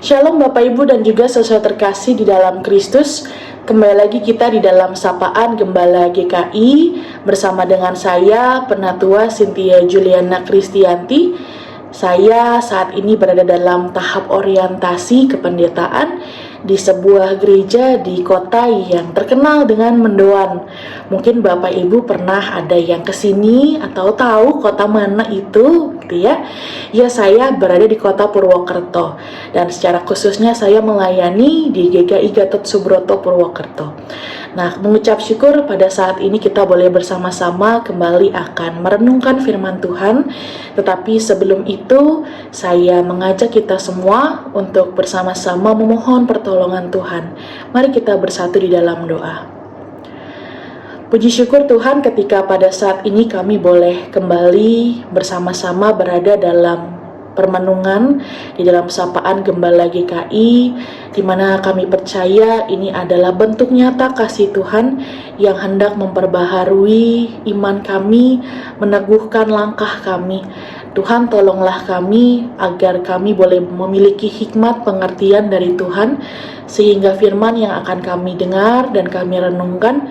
Shalom Bapak Ibu dan juga saudara terkasih di dalam Kristus. Kembali lagi kita di dalam Sapaan Gembala GKI bersama dengan saya Penatua Cynthia Juliana Kristianti. Saya saat ini berada dalam tahap orientasi kependetaan di sebuah gereja di kota yang terkenal dengan mendoan. Mungkin Bapak Ibu pernah ada yang kesini atau tahu kota mana itu, gitu ya. Ya, saya berada di kota Purwokerto dan secara khususnya saya melayani di GKI Gatot Subroto Purwokerto. Nah, mengucap syukur pada saat ini kita boleh bersama-sama kembali akan merenungkan firman Tuhan. Tetapi sebelum itu, saya mengajak kita semua untuk bersama-sama memohon pertolongan Tuhan. Mari kita bersatu di dalam doa. Puji syukur Tuhan ketika pada saat ini kami boleh kembali bersama-sama berada dalam permenungan di dalam Sapaan Gembala GKI, di mana kami percaya ini adalah bentuk nyata kasih Tuhan yang hendak memperbaharui iman kami, meneguhkan langkah kami. Tuhan, tolonglah kami agar kami boleh memiliki hikmat pengertian dari Tuhan, sehingga firman yang akan kami dengar dan kami renungkan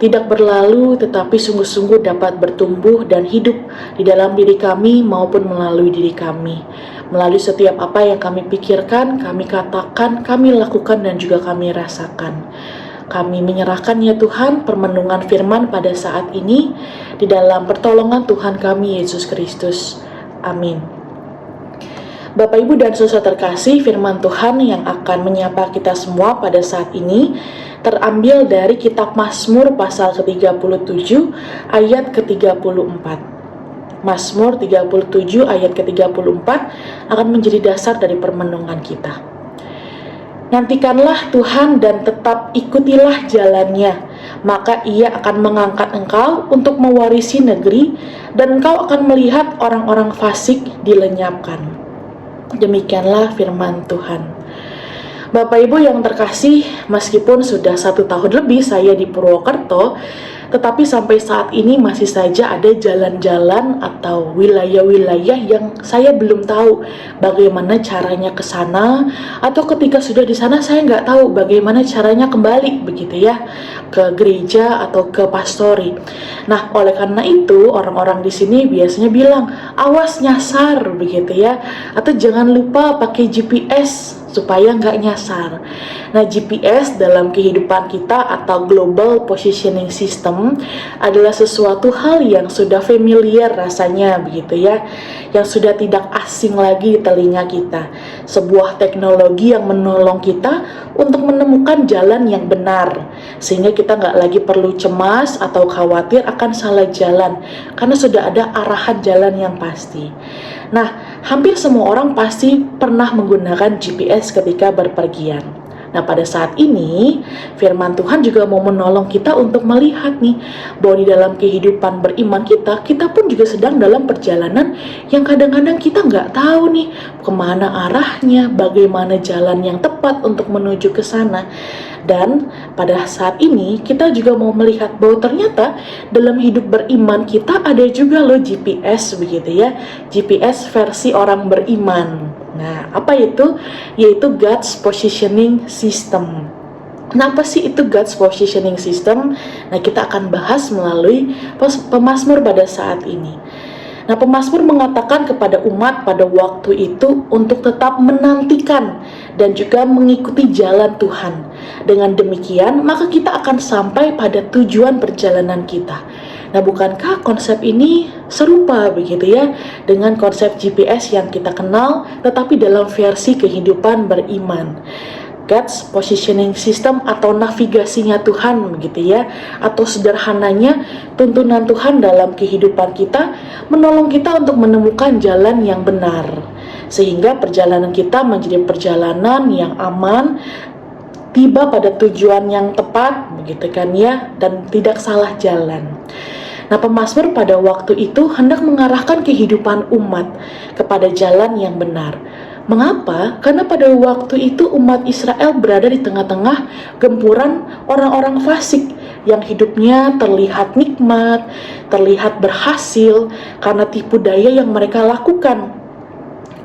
tidak berlalu, tetapi sungguh-sungguh dapat bertumbuh dan hidup di dalam diri kami maupun melalui diri kami. Melalui setiap apa yang kami pikirkan, kami katakan, kami lakukan, dan juga kami rasakan. Kami menyerahkan ya Tuhan permenungan firman pada saat ini di dalam pertolongan Tuhan kami Yesus Kristus. Amin. Bapak Ibu dan saudara terkasih, firman Tuhan yang akan menyapa kita semua pada saat ini terambil dari kitab Mazmur pasal ke-37 ayat ke-34. Mazmur 37 ayat ke-34 akan menjadi dasar dari permenungan kita. Nantikanlah Tuhan dan tetap ikutilah jalannya, maka ia akan mengangkat engkau untuk mewarisi negeri, dan engkau akan melihat orang-orang fasik dilenyapkan. Demikianlah firman Tuhan. Bapak Ibu yang terkasih, meskipun sudah 1 tahun lebih saya di Purwokerto, tetapi sampai saat ini masih saja ada jalan-jalan atau wilayah-wilayah yang saya belum tahu bagaimana caranya ke sana, atau ketika sudah di sana saya nggak tahu bagaimana caranya kembali begitu ya ke gereja atau ke pastori. Nah, oleh karena itu orang-orang di sini biasanya bilang awas nyasar begitu ya, atau jangan lupa pakai GPS supaya nggak nyasar. Nah, GPS dalam kehidupan kita atau Global Positioning System adalah sesuatu hal yang sudah familiar rasanya begitu ya, yang sudah tidak asing lagi di telinga kita. Sebuah teknologi yang menolong kita untuk menemukan jalan yang benar, sehingga kita nggak lagi perlu cemas atau khawatir akan salah jalan, karena sudah ada arahan jalan yang pasti. Nah, hampir semua orang pasti pernah menggunakan GPS ketika berpergian. Nah, pada saat ini firman Tuhan juga mau menolong kita untuk melihat nih bahwa di dalam kehidupan beriman kita pun juga sedang dalam perjalanan yang kadang-kadang kita nggak tahu nih kemana arahnya, bagaimana jalan yang tepat untuk menuju ke sana. Dan pada saat ini kita juga mau melihat bahwa ternyata dalam hidup beriman kita ada juga loh GPS begitu ya, GPS versi orang beriman. Nah, apa itu? Yaitu God's Positioning System. Kenapa sih itu God's Positioning System? Nah, kita akan bahas melalui pemazmur pada saat ini. Nah, pemazmur mengatakan kepada umat pada waktu itu untuk tetap menantikan dan juga mengikuti jalan Tuhan. Dengan demikian, maka kita akan sampai pada tujuan perjalanan kita. Nah, bukankah konsep ini serupa begitu ya dengan konsep GPS yang kita kenal, tetapi dalam versi kehidupan beriman? God's Positioning System atau navigasinya Tuhan begitu ya, atau sederhananya tuntunan Tuhan dalam kehidupan kita menolong kita untuk menemukan jalan yang benar, sehingga perjalanan kita menjadi perjalanan yang aman, tiba pada tujuan yang tepat begitu kan ya, dan tidak salah jalan. Nah, pemazmur pada waktu itu hendak mengarahkan kehidupan umat kepada jalan yang benar. Mengapa? Karena pada waktu itu umat Israel berada di tengah-tengah gempuran orang-orang fasik yang hidupnya terlihat nikmat, terlihat berhasil karena tipu daya yang mereka lakukan.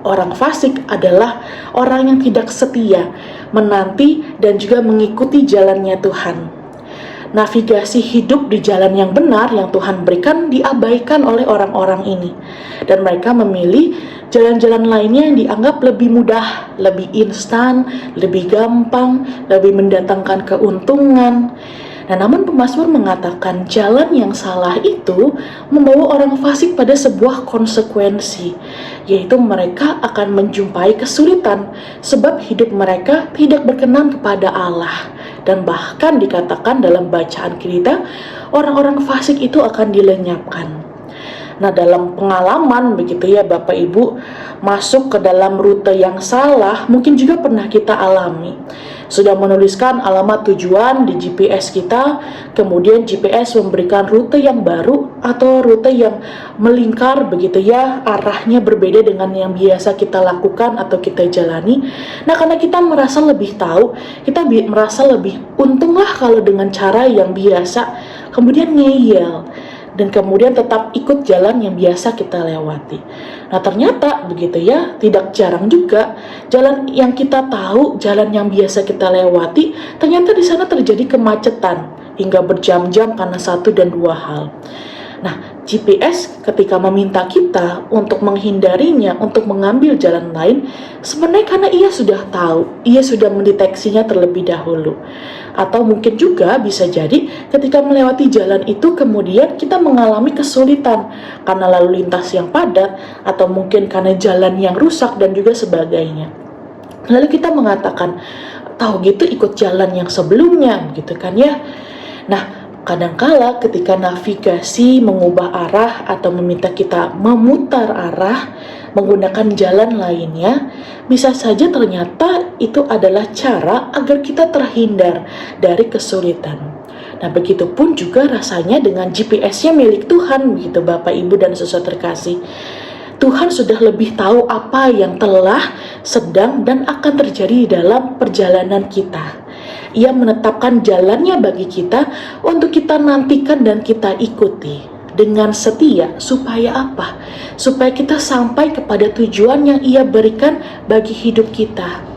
Orang fasik adalah orang yang tidak setia, menanti dan juga mengikuti jalannya Tuhan. Navigasi hidup di jalan yang benar yang Tuhan berikan diabaikan oleh orang-orang ini. Dan mereka memilih jalan-jalan lainnya yang dianggap lebih mudah, lebih instan, lebih gampang, lebih mendatangkan keuntungan. Nah, namun pemazmur mengatakan jalan yang salah itu membawa orang fasik pada sebuah konsekuensi, yaitu mereka akan menjumpai kesulitan sebab hidup mereka tidak berkenan kepada Allah. Dan bahkan dikatakan dalam bacaan kita, orang-orang fasik itu akan dilenyapkan. Nah, dalam pengalaman begitu ya Bapak Ibu, masuk ke dalam rute yang salah mungkin juga pernah kita alami. Sudah menuliskan alamat tujuan di GPS kita, kemudian GPS memberikan rute yang baru atau rute yang melingkar begitu ya, arahnya berbeda dengan yang biasa kita lakukan atau kita jalani. Nah, karena kita merasa lebih tahu, kita merasa lebih untunglah kalau dengan cara yang biasa, kemudian ngeyel dan kemudian tetap ikut jalan yang biasa kita lewati. Nah, ternyata begitu ya, tidak jarang juga jalan yang kita tahu, jalan yang biasa kita lewati, ternyata di sana terjadi kemacetan hingga berjam-jam karena satu dan dua hal. Nah, GPS ketika meminta kita untuk menghindarinya, untuk mengambil jalan lain, sebenarnya karena ia sudah tahu, ia sudah mendeteksinya terlebih dahulu. Atau mungkin juga bisa jadi ketika melewati jalan itu kemudian kita mengalami kesulitan karena lalu lintas yang padat, atau mungkin karena jalan yang rusak dan juga sebagainya. Lalu kita mengatakan, tahu gitu ikut jalan yang sebelumnya, gitu kan ya. Nah, kadangkala ketika navigasi mengubah arah atau meminta kita memutar arah menggunakan jalan lainnya, bisa saja ternyata itu adalah cara agar kita terhindar dari kesulitan. Nah, begitupun juga rasanya dengan GPS-nya milik Tuhan, begitu Bapak, Ibu, dan saudara terkasih. Tuhan sudah lebih tahu apa yang telah, sedang, dan akan terjadi dalam perjalanan kita. Ia menetapkan jalannya bagi kita untuk kita nantikan dan kita ikuti dengan setia. Supaya apa? Supaya kita sampai kepada tujuan yang Ia berikan bagi hidup kita.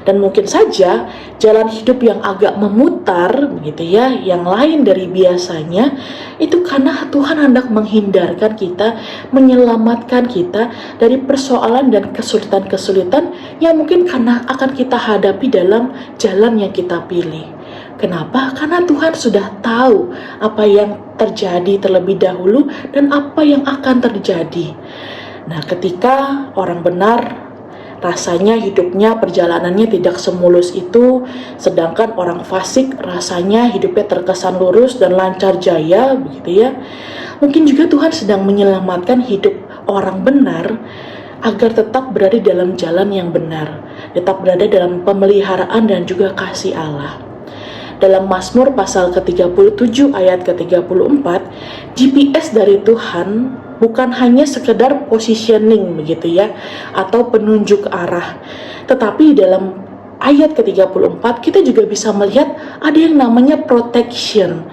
Dan mungkin saja jalan hidup yang agak memutar begitu ya, yang lain dari biasanya, itu karena Tuhan hendak menghindarkan kita, menyelamatkan kita dari persoalan dan kesulitan-kesulitan yang mungkin karena akan kita hadapi dalam jalan yang kita pilih. Kenapa? Karena Tuhan sudah tahu apa yang terjadi terlebih dahulu dan apa yang akan terjadi. Nah, ketika orang benar rasanya hidupnya, perjalanannya tidak semulus itu, sedangkan orang fasik rasanya hidupnya terkesan lurus dan lancar jaya, begitu ya. Mungkin juga Tuhan sedang menyelamatkan hidup orang benar agar tetap berada dalam jalan yang benar, tetap berada dalam pemeliharaan dan juga kasih Allah. Dalam Mazmur pasal ke-37 ayat ke-34, GPS dari Tuhan bukan hanya sekedar positioning begitu ya, atau penunjuk arah. Tetapi dalam ayat ke-34 kita juga bisa melihat ada yang namanya protection,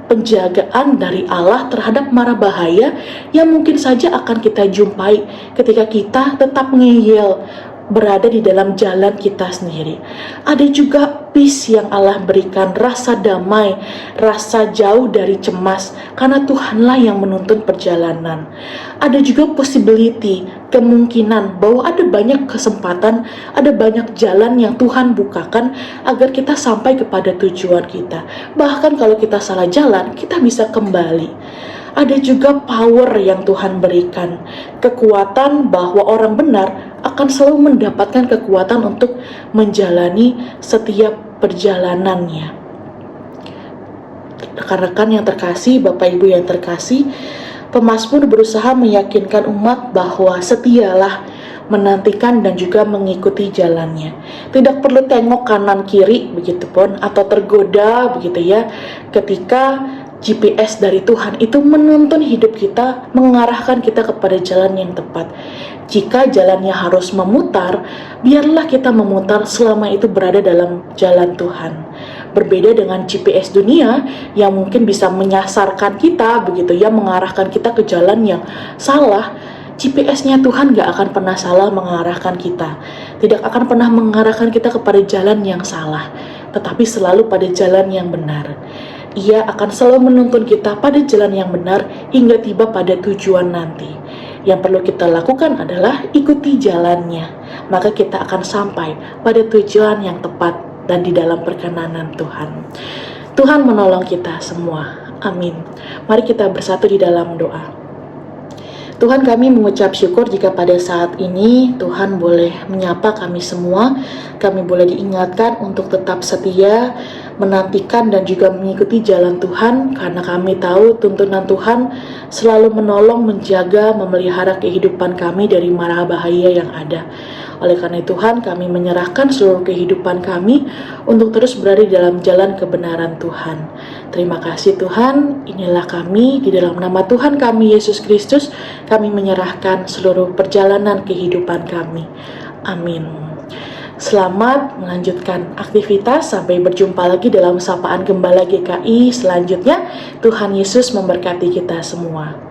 penjagaan dari Allah terhadap mara bahaya yang mungkin saja akan kita jumpai ketika kita tetap ngeyel berada di dalam jalan kita sendiri. Ada juga peace yang Allah berikan, rasa damai, rasa jauh dari cemas, karena Tuhanlah yang menuntun perjalanan. Ada juga possibility, kemungkinan bahwa ada banyak kesempatan, ada banyak jalan yang Tuhan bukakan agar kita sampai kepada tujuan kita. Bahkan kalau kita salah jalan, kita bisa kembali. Ada juga power yang Tuhan berikan, kekuatan bahwa orang benar akan selalu mendapatkan kekuatan untuk menjalani setiap perjalanannya. Rekan-rekan yang terkasih, Bapak Ibu yang terkasih, pemazmur berusaha meyakinkan umat bahwa setialah, menantikan dan juga mengikuti jalannya. Tidak perlu tengok kanan kiri begitupun atau tergoda begitu ya, ketika GPS dari Tuhan itu menuntun hidup kita, mengarahkan kita kepada jalan yang tepat. Jika jalannya harus memutar, biarlah kita memutar selama itu berada dalam jalan Tuhan. Berbeda dengan GPS dunia yang mungkin bisa menyasarkan kita begitu ya, mengarahkan kita ke jalan yang salah. GPS-nya Tuhan gak akan pernah salah mengarahkan kita. Tidak akan pernah mengarahkan kita kepada jalan yang salah, tetapi selalu pada jalan yang benar. Ia akan selalu menuntun kita pada jalan yang benar hingga tiba pada tujuan nanti. Yang perlu kita lakukan adalah ikuti jalannya, maka kita akan sampai pada tujuan yang tepat dan di dalam perkenanan Tuhan. Tuhan menolong kita semua. Amin. Mari kita bersatu di dalam doa. Tuhan, kami mengucap syukur jika pada saat ini Tuhan boleh menyapa kami semua. Kami boleh diingatkan untuk tetap setia, menantikan dan juga mengikuti jalan Tuhan, karena kami tahu tuntunan Tuhan selalu menolong, menjaga, memelihara kehidupan kami dari mara bahaya yang ada. Oleh karena Tuhan, kami menyerahkan seluruh kehidupan kami untuk terus berada di dalam jalan kebenaran Tuhan. Terima kasih Tuhan, inilah kami, di dalam nama Tuhan kami Yesus Kristus, kami menyerahkan seluruh perjalanan kehidupan kami. Amin. Selamat melanjutkan aktivitas, sampai berjumpa lagi dalam sapaan Gembala GKI selanjutnya. Tuhan Yesus memberkati kita semua.